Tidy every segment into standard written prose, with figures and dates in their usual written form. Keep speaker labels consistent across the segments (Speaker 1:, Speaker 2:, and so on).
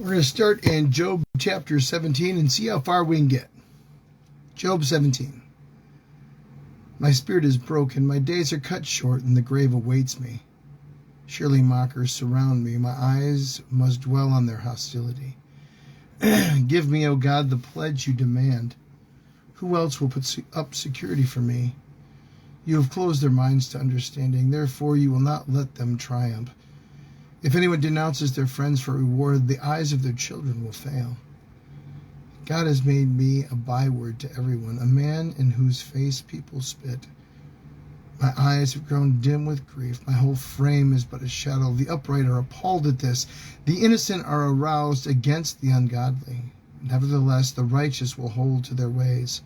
Speaker 1: We're going to start in Job chapter 17 and see how far we can get. Job 17. My spirit is broken, my days are cut short, and the grave awaits me. Surely mockers surround me, my eyes must dwell on their hostility. Give me, O God, the pledge you demand. Who else will put up security for me? You have closed their minds to understanding, therefore you will not let them triumph. If anyone denounces their friends for reward, the eyes of their children will fail. God has made me a byword to everyone, a man in whose face people spit. My eyes have grown dim with grief. My whole frame is but a shadow. The upright are appalled at this. The innocent are aroused against the ungodly. Nevertheless, the righteous will hold to their ways,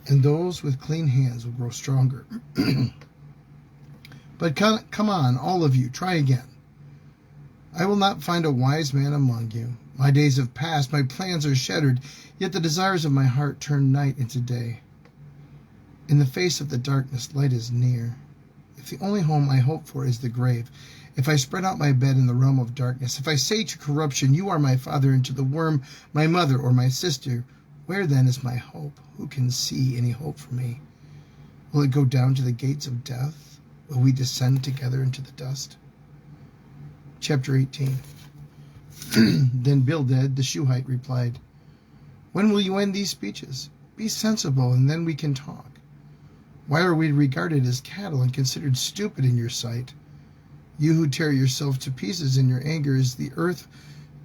Speaker 1: and those with clean hands will grow stronger. But come on, all of you, try again. I will not find a wise man among you. My days have passed, my plans are shattered, yet the desires of my heart turn night into day. In the face of the darkness, light is near. If the only home I hope for is the grave, if I spread out my bed in the realm of darkness, if I say to corruption, you are my father, and to the worm, my mother or my sister, where then is my hope? Who can see any hope for me? Will it go down to the gates of death? Will we descend together into the dust? Chapter 18. Then Bildad the Shuhite replied, when will you end these speeches? Be sensible, and then we can talk. Why are we regarded as cattle and considered stupid in your sight? You who tear yourself to pieces in your anger, is the earth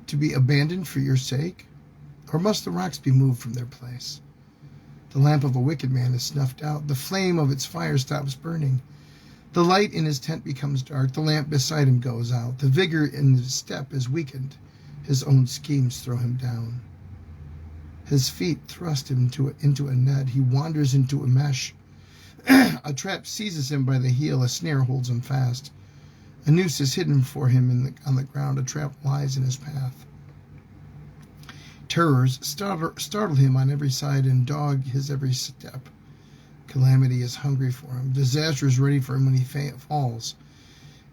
Speaker 1: to be abandoned for your sake? Or must the rocks be moved from their place? The lamp of a wicked man is snuffed out. The flame of its fire stops burning. The light in his tent becomes dark. The lamp beside him goes out. The vigor in his step is weakened. His own schemes throw him down. His feet thrust him into a net. He wanders into a mesh. A trap seizes him by the heel. A snare holds him fast. A noose is hidden for him on the ground. A trap lies in his path. Terrors startle him on every side and dog his every step. Calamity is hungry for him. Disaster is ready for him when he falls.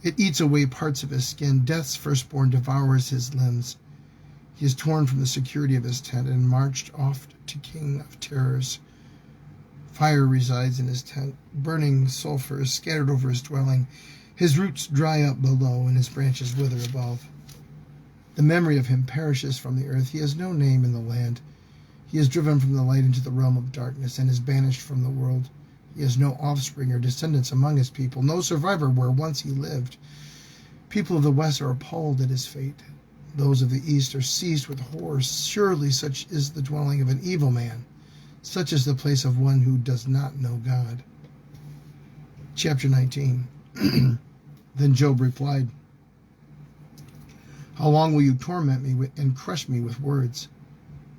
Speaker 1: It eats away parts of his skin. Death's firstborn devours his limbs. He is torn from the security of his tent and marched off to King of Terrors. Fire resides in his tent. Burning sulfur is scattered over his dwelling. His roots dry up below and his branches wither above. The memory of him perishes from the earth. He has no name in the land. He is driven from the light into the realm of darkness and is banished from the world. He has no offspring or descendants among his people, no survivor where once he lived. People of the west are appalled at his fate. Those of the east are seized with horror. Surely such is the dwelling of an evil man. Such is the place of one who does not know God. Chapter 19. Then Job replied, how long will you torment me and crush me with words?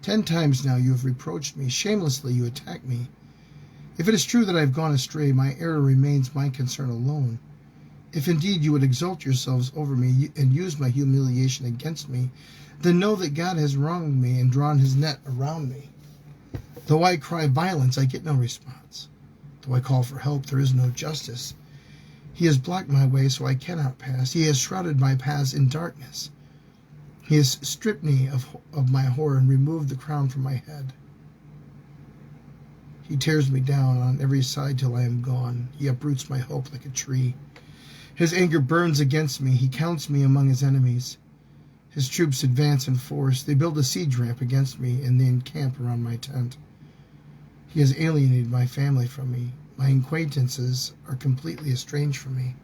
Speaker 1: 10 times now you have reproached me. Shamelessly you attack me. If it is true that I have gone astray, my error remains my concern alone. If indeed you would exalt yourselves over me and use my humiliation against me, then know that God has wronged me and drawn his net around me. Though I cry violence, I get no response. Though I call for help, there is no justice. He has blocked my way so I cannot pass. He has shrouded my paths in darkness. He has stripped me of my horror and removed the crown from my head. He tears me down on every side till I am gone. He uproots my hope like a tree. His anger burns against me. He counts me among his enemies. His troops advance in force. They build a siege ramp against me, and they encamp around my tent. He has alienated my family from me. My acquaintances are completely estranged from me.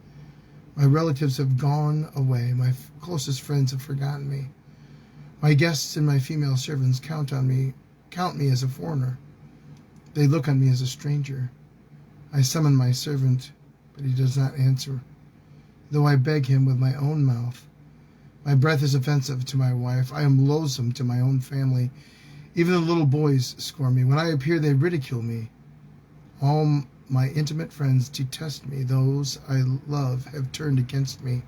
Speaker 1: My relatives have gone away. My closest friends have forgotten me. My guests and my female servants count me as a foreigner. They look on me as a stranger. I summon my servant, but he does not answer, though I beg him with my own mouth. My breath is offensive to my wife. I am loathsome to my own family. Even the little boys scorn me. When I appear, they ridicule me. All my intimate friends detest me. Those I love have turned against me.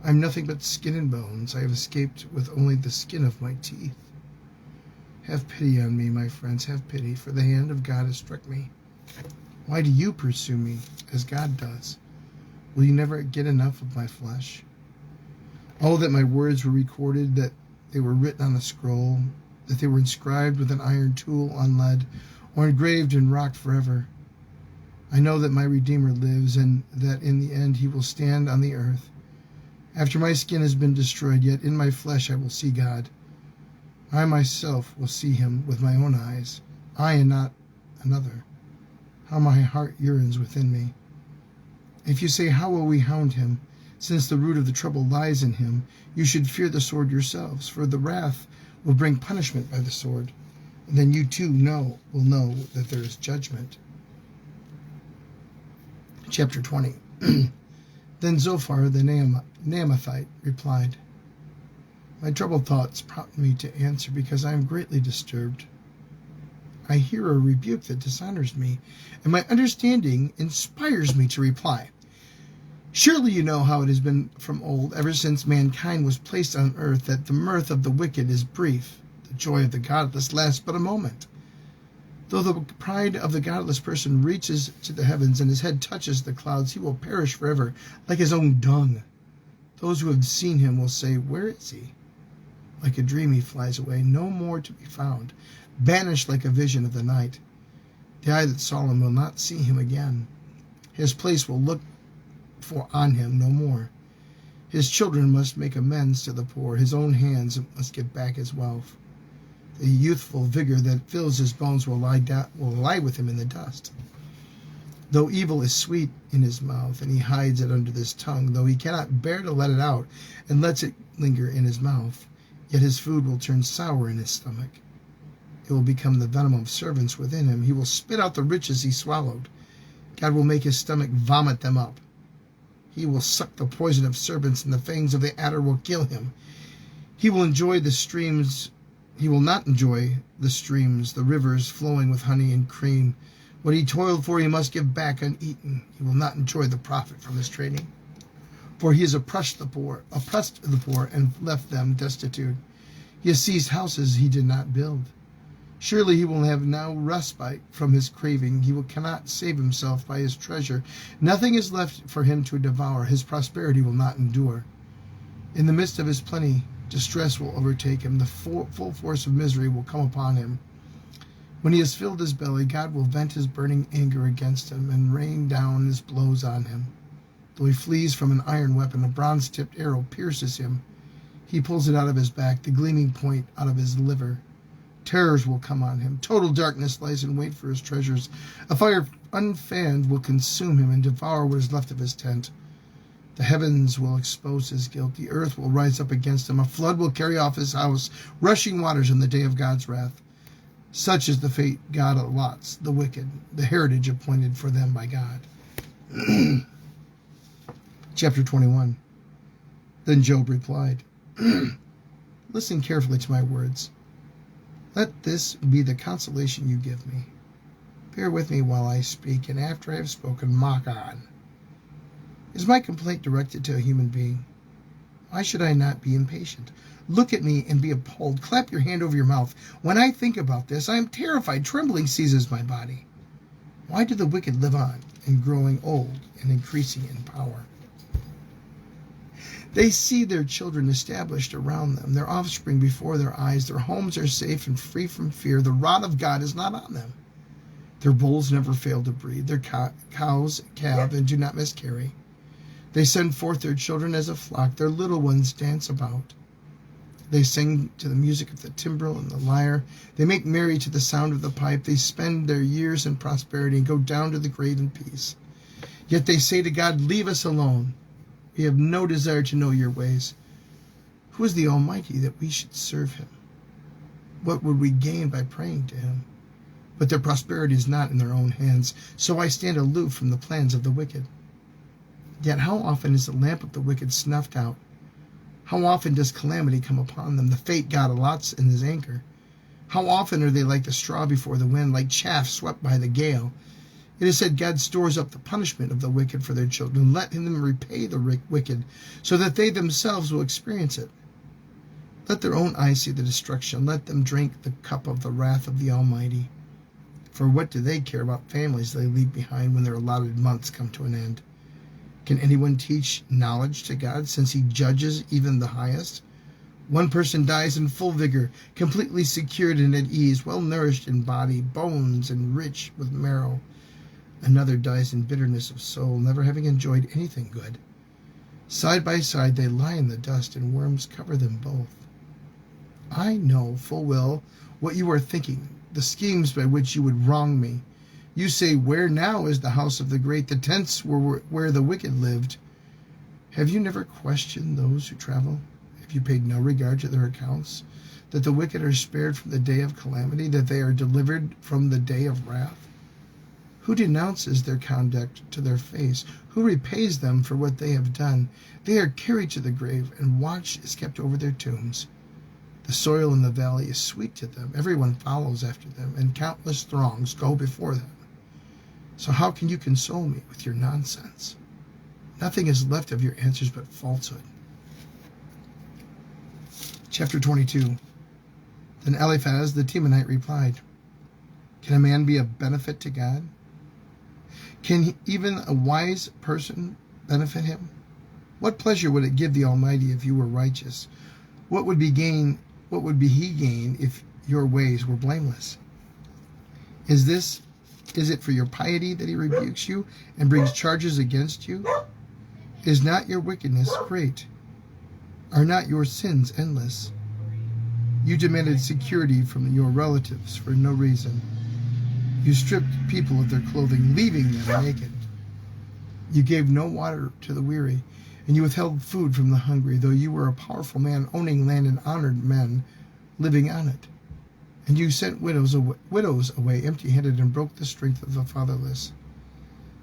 Speaker 1: I am nothing but skin and bones. I have escaped with only the skin of my teeth. Have pity on me, my friends, have pity, for the hand of God has struck me. Why do you pursue me as God does? Will you never get enough of my flesh? Oh, that my words were recorded, that they were written on a scroll, that they were inscribed with an iron tool on lead, or engraved in rock forever. I know that my Redeemer lives, and that in the end he will stand on the earth. After my skin has been destroyed, yet in my flesh I will see God. I myself will see him with my own eyes, I and not another. How my heart yearns within me. If you say, how will we hound him? Since the root of the trouble lies in him, you should fear the sword yourselves, for the wrath will bring punishment by the sword. And then you too will know that there is judgment. Chapter 20. Then Zophar the Naamathite replied, my troubled thoughts prompt me to answer because I am greatly disturbed. I hear a rebuke that dishonors me, and my understanding inspires me to reply. Surely you know how it has been from old, ever since mankind was placed on earth, that the mirth of the wicked is brief, the joy of the godless lasts but a moment. Though the pride of the godless person reaches to the heavens and his head touches the clouds, he will perish forever like his own dung. Those who have seen him will say, where is he? Like a dream he flies away, no more to be found, banished like a vision of the night. The eye that saw him will not see him again. His place will look for on him no more. His children must make amends to the poor. His own hands must give back his wealth. The youthful vigor that fills his bones will lie with him in the dust. Though evil is sweet in his mouth, and he hides it under his tongue, though he cannot bear to let it out, and lets it linger in his mouth, yet his food will turn sour in his stomach. It will become the venom of servants within him. He will spit out the riches he swallowed. God will make his stomach vomit them up. He will suck the poison of serpents, and the fangs of the adder will kill him. He will not enjoy the streams, the rivers flowing with honey and cream. What he toiled for he must give back uneaten. He will not enjoy the profit from his trading. For he has oppressed the poor, and left them destitute. He has seized houses he did not build. Surely he will have now respite from his craving. He cannot save himself by his treasure. Nothing is left for him to devour. His prosperity will not endure. In the midst of his plenty, distress will overtake him. The full force of misery will come upon him. When he has filled his belly, God will vent his burning anger against him and rain down his blows on him. Though he flees from an iron weapon, a bronze-tipped arrow pierces him. He pulls it out of his back, the gleaming point out of his liver. Terrors will come on him. Total darkness lies in wait for his treasures. A fire unfanned will consume him and devour what is left of his tent. The heavens will expose his guilt. The earth will rise up against him. A flood will carry off his house, rushing waters in the day of God's wrath. Such is the fate God allots the wicked, the heritage appointed for them by God. Chapter 21. Then Job replied, listen carefully to my words. Let this be the consolation you give me. Bear with me while I speak, and after I have spoken, mock on. Is my complaint directed to a human being? Why should I not be impatient? Look at me and be appalled. Clap your hand over your mouth. When I think about this, I am terrified. Trembling seizes my body. Why do the wicked live on, and growing old and increasing in power? They see their children established around them, their offspring before their eyes. Their homes are safe and free from fear. The rod of God is not on them. Their bulls never fail to breed. Their cows calve and do not miscarry. They send forth their children as a flock. Their little ones dance about. They sing to the music of the timbrel and the lyre. They make merry to the sound of the pipe. They spend their years in prosperity and go down to the grave in peace. Yet they say to God, leave us alone. We have no desire to know your ways. Who is the Almighty that we should serve him? What would we gain by praying to him? But their prosperity is not in their own hands, so I stand aloof from the plans of the wicked. Yet how often is the lamp of the wicked snuffed out? How often does calamity come upon them, the fate God allots in his anger? How often are they like the straw before the wind, like chaff swept by the gale? It is said God stores up the punishment of the wicked for their children. Let them repay the wicked, so that they themselves will experience it. Let their own eyes see the destruction. Let them drink the cup of the wrath of the Almighty. For what do they care about families they leave behind when their allotted months come to an end? Can anyone teach knowledge to God, since he judges even the highest? One person dies in full vigor, completely secured and at ease, well nourished in body, bones, and rich with marrow. Another dies in bitterness of soul, never having enjoyed anything good. Side by side they lie in the dust, and worms cover them both. I know full well what you are thinking, the schemes by which you would wrong me. You say, where now is the house of the great, the tents where the wicked lived? Have you never questioned those who travel? Have you paid no regard to their accounts, that the wicked are spared from the day of calamity, that they are delivered from the day of wrath? Who denounces their conduct to their face? Who repays them for what they have done? They are carried to the grave, and watch is kept over their tombs. The soil in the valley is sweet to them. Everyone follows after them, and countless throngs go before them. So how can you console me with your nonsense? Nothing is left of your answers but falsehood. Chapter 22. Then Eliphaz the Temanite replied, Can a man be a benefit to God? Can even a wise person benefit him? What pleasure would it give the Almighty if you were righteous? What would he gain if your ways were blameless? Is it for your piety that he rebukes you and brings charges against you? Is not your wickedness great? Are not your sins endless? You demanded security from your relatives for no reason. You stripped people of their clothing, leaving them naked. You gave no water to the weary, and you withheld food from the hungry, though you were a powerful man owning land and honored men living on it. And you sent widows away empty-handed and broke the strength of the fatherless.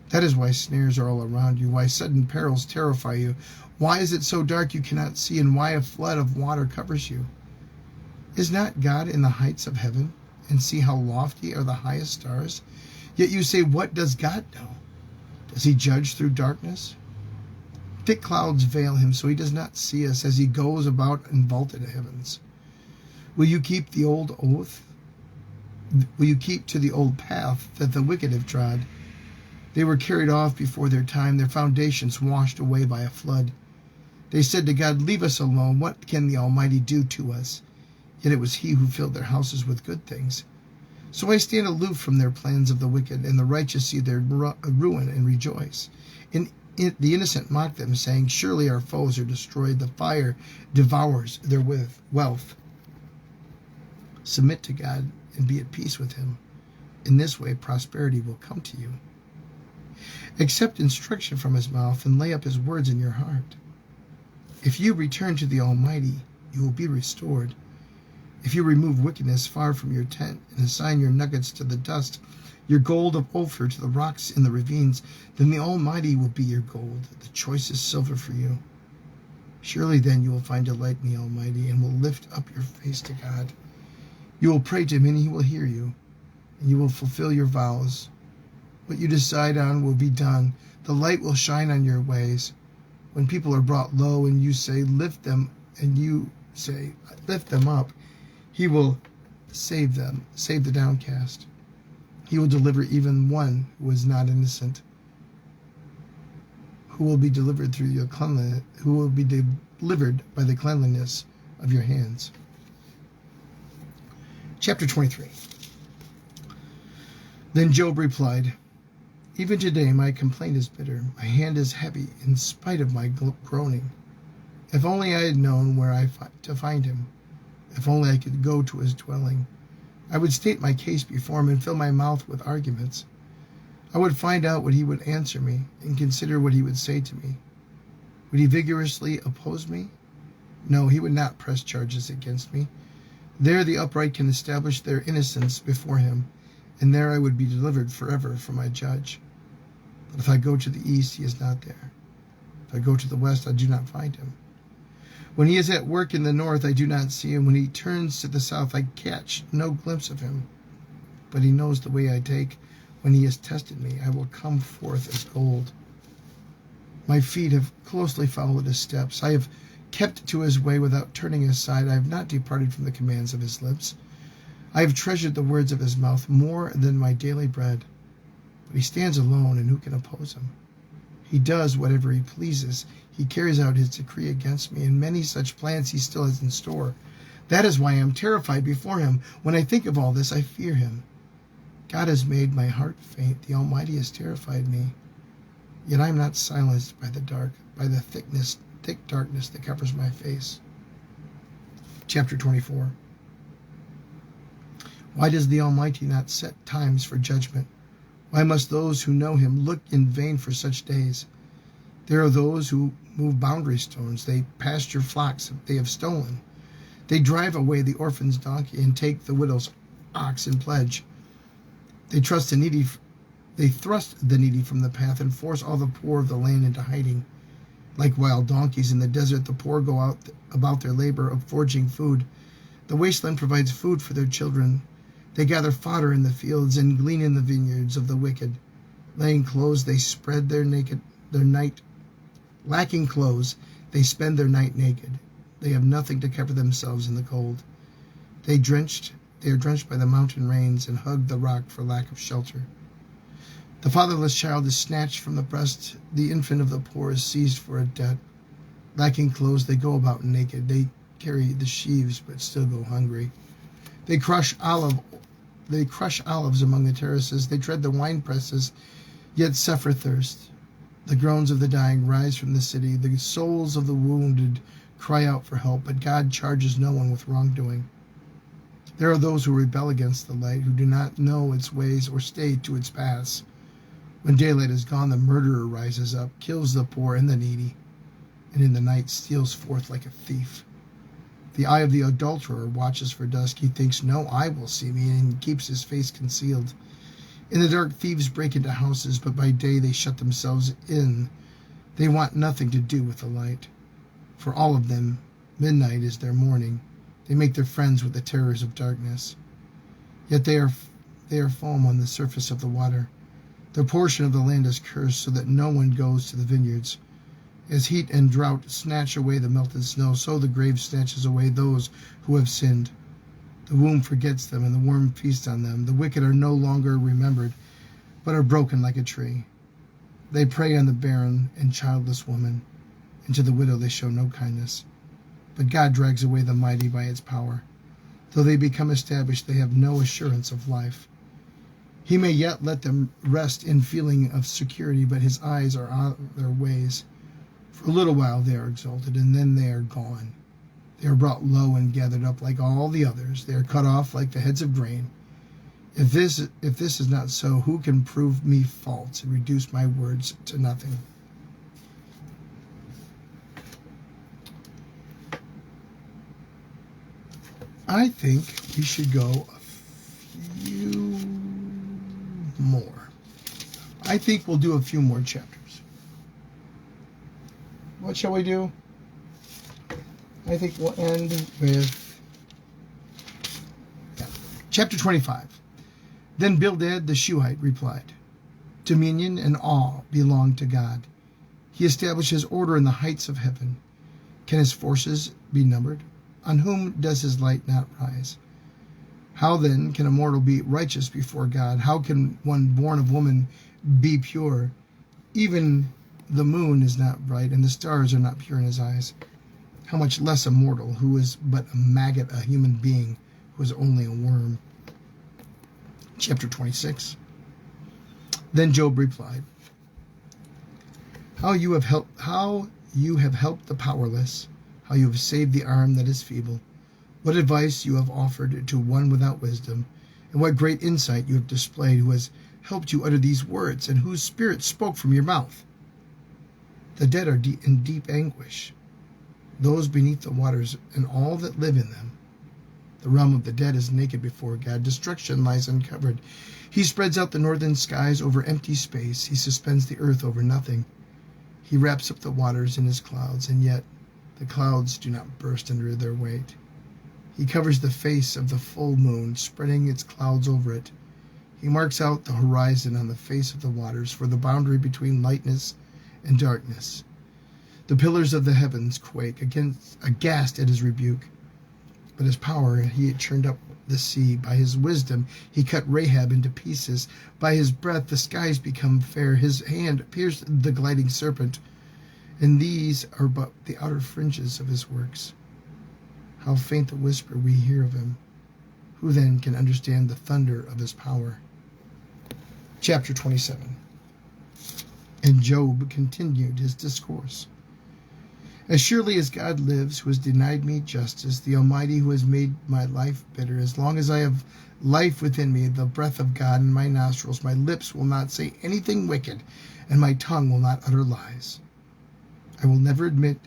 Speaker 1: That is why snares are all around you, why sudden perils terrify you. Why is it so dark you cannot see, and why a flood of water covers you? Is not God in the heights of heaven, and see how lofty are the highest stars? Yet you say, what does God know? Does he judge through darkness? Thick clouds veil him, so he does not see us as he goes about in vaulted heavens. Will you keep the old oath? Will you keep to the old path that the wicked have trod? They were carried off before their time, their foundations washed away by a flood. They said to God, leave us alone. What can the Almighty do to us? Yet it was he who filled their houses with good things. So I stand aloof from their plans of the wicked, and the righteous see their ruin and rejoice. And the innocent mock them, saying, surely our foes are destroyed. The fire devours their wealth. Submit to God and be at peace with him. In this way, prosperity will come to you. Accept instruction from his mouth and lay up his words in your heart. If you return to the Almighty, you will be restored. If you remove wickedness far from your tent and assign your nuggets to the dust, your gold of Ophir to the rocks in the ravines, then the Almighty will be your gold, the choicest silver for you. Surely then you will find delight in the Almighty and will lift up your face to God. You will pray to him and he will hear you, and you will fulfill your vows. What you decide on will be done. The light will shine on your ways. When people are brought low and you say, lift them, and you say, lift them up, he will save them, save the downcast. He will deliver even one who is not innocent, who will be delivered through your cleanliness, who will be delivered by the cleanliness of your hands. Chapter 23. Then Job replied, even today my complaint is bitter. My hand is heavy in spite of my groaning. If only I had known where to find him. If only I could go to his dwelling. I would state my case before him and fill my mouth with arguments. I would find out what he would answer me and consider what he would say to me. Would he vigorously oppose me? No, he would not press charges against me. There the upright can establish their innocence before him, and there I would be delivered forever from my judge. But if I go to the east, he is not there. If I go to the west, I do not find him. When he is at work in the north, I do not see him. When he turns to the south, I catch no glimpse of him. But he knows the way I take. When he has tested me, I will come forth as gold. My feet have closely followed his steps. I have kept to his way without turning aside. I have not departed from the commands of his lips. I have treasured the words of his mouth more than my daily bread. But he stands alone, and who can oppose him? He does whatever he pleases. He carries out his decree against me, and many such plans he still has in store. That is why I am terrified before him. When I think of all this, I fear him. God has made my heart faint. The Almighty has terrified me. Yet I am not silenced by the thick darkness that covers my face. Chapter 24. Why does the Almighty not set times for judgment? Why must those who know him look in vain for such days? There are those who move boundary stones. They pasture flocks they have stolen. They drive away the orphan's donkey and take the widow's ox in pledge. They thrust the needy from the path and force all the poor of the land into hiding. Like wild donkeys in the desert, the poor go out about their labor of foraging food. The wasteland provides food for their children. They gather fodder in the fields and glean in the vineyards of the wicked. Lacking clothes, they spend their night naked. They have nothing to cover themselves in the cold. They are drenched by the mountain rains and hug the rock for lack of shelter. The fatherless child is snatched from the breast. The infant of the poor is seized for a debt. Lacking clothes, they go about naked. They carry the sheaves, but still go hungry. They crush olives among the terraces. They tread the wine presses, yet suffer thirst. The groans of the dying rise from the city. The souls of the wounded cry out for help, but God charges no one with wrongdoing. There are those who rebel against the light, who do not know its ways or stay to its paths. When daylight is gone, the murderer rises up, kills the poor and the needy, and in the night steals forth like a thief. The eye of the adulterer watches for dusk. He thinks, no eye will see me, and keeps his face concealed. In the dark, thieves break into houses, but by day they shut themselves in. They want nothing to do with the light. For all of them, midnight is their morning. They make their friends with the terrors of darkness. Yet they are foam on the surface of the water. Their portion of the land is cursed, so that no one goes to the vineyards. As heat and drought snatch away the melted snow, so the grave snatches away those who have sinned. The womb forgets them, and the worm feasts on them. The wicked are no longer remembered, but are broken like a tree. They prey on the barren and childless woman, and to the widow they show no kindness. But God drags away the mighty by its power. Though they become established, they have no assurance of life. He may yet let them rest in feeling of security, but his eyes are on their ways. For a little while they are exalted, and then they are gone. They are brought low and gathered up like all the others. They are cut off like the heads of grain. If this is not so, who can prove me false and reduce my words to nothing? I think we should go a few more. I think we'll do a few more chapters. What shall we do? I think we'll end with chapter 25. Then Bildad the Shuhite replied, Dominion and awe belong to God. He establishes order in the heights of heaven. Can his forces be numbered? On whom does his light not rise? How then can a mortal be righteous before God? How can one born of woman be pure? Even the moon is not bright, and the stars are not pure in his eyes. How much less a mortal who is but a maggot, a human being who is only a worm. Chapter 26. Then Job replied, How you have helped the powerless, how you have saved the arm that is feeble. What advice you have offered to one without wisdom, and what great insight you have displayed, who has helped you utter these words, and whose spirit spoke from your mouth. The dead are in deep anguish, those beneath the waters and all that live in them. The realm of the dead is naked before God. Destruction lies uncovered. He spreads out the northern skies over empty space. He suspends the earth over nothing. He wraps up the waters in his clouds, and yet the clouds do not burst under their weight. He covers the face of the full moon, spreading its clouds over it. He marks out the horizon on the face of the waters for the boundary between lightness and darkness. The pillars of the heavens quake, aghast at his rebuke. But his power he had churned up the sea. By his wisdom he cut Rahab into pieces. By his breath the skies become fair. His hand pierced the gliding serpent. And these are but the outer fringes of his works. How faint the whisper we hear of him. Who then can understand the thunder of his power? Chapter 27. And Job continued his discourse. As surely as God lives, who has denied me justice, the Almighty who has made my life bitter, as long as I have life within me, the breath of God in my nostrils, my lips will not say anything wicked, and my tongue will not utter lies. I will never admit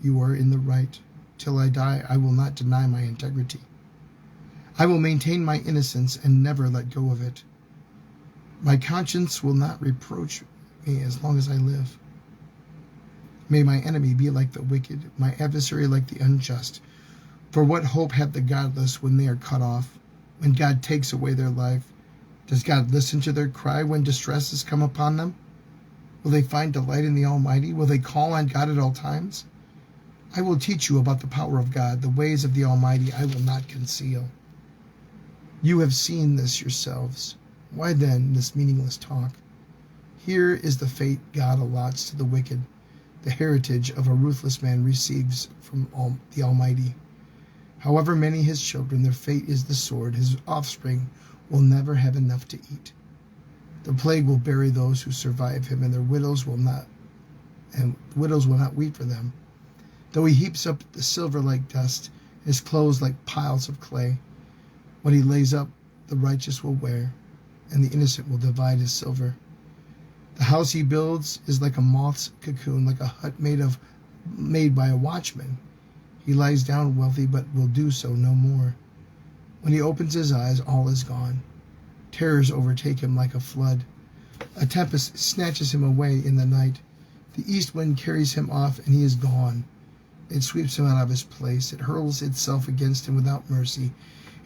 Speaker 1: you are in the right. Till I die, I will not deny my integrity. I will maintain my innocence and never let go of it. My conscience will not reproach me as long as I live. May my enemy be like the wicked, my adversary like the unjust. For what hope have the godless when they are cut off, when God takes away their life? Does God listen to their cry when distress has come upon them? Will they find delight in the Almighty? Will they call on God at all times? I will teach you about the power of God, the ways of the Almighty I will not conceal. You have seen this yourselves. Why then this meaningless talk? Here is the fate God allots to the wicked. The heritage of a ruthless man receives from the Almighty. However many his children, their fate is the sword. His offspring will never have enough to eat. The plague will bury those who survive him, and their widows will not weep for them. Though he heaps up the silver like dust, his clothes like piles of clay. What he lays up, the righteous will wear, and the innocent will divide his silver. The house he builds is like a moth's cocoon, like a hut made by a watchman. He lies down wealthy, but will do so no more. When he opens his eyes, all is gone. Terrors overtake him like a flood. A tempest snatches him away in the night. The east wind carries him off, and he is gone. It sweeps him out of his place. It hurls itself against him without mercy,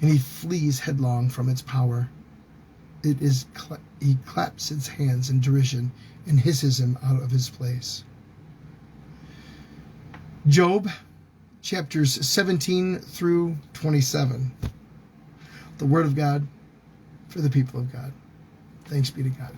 Speaker 1: and he flees headlong from its power. He claps its hands in derision and hisses him out of his place. Job, chapters 17 through 27. The Word of God for the people of God. Thanks be to God.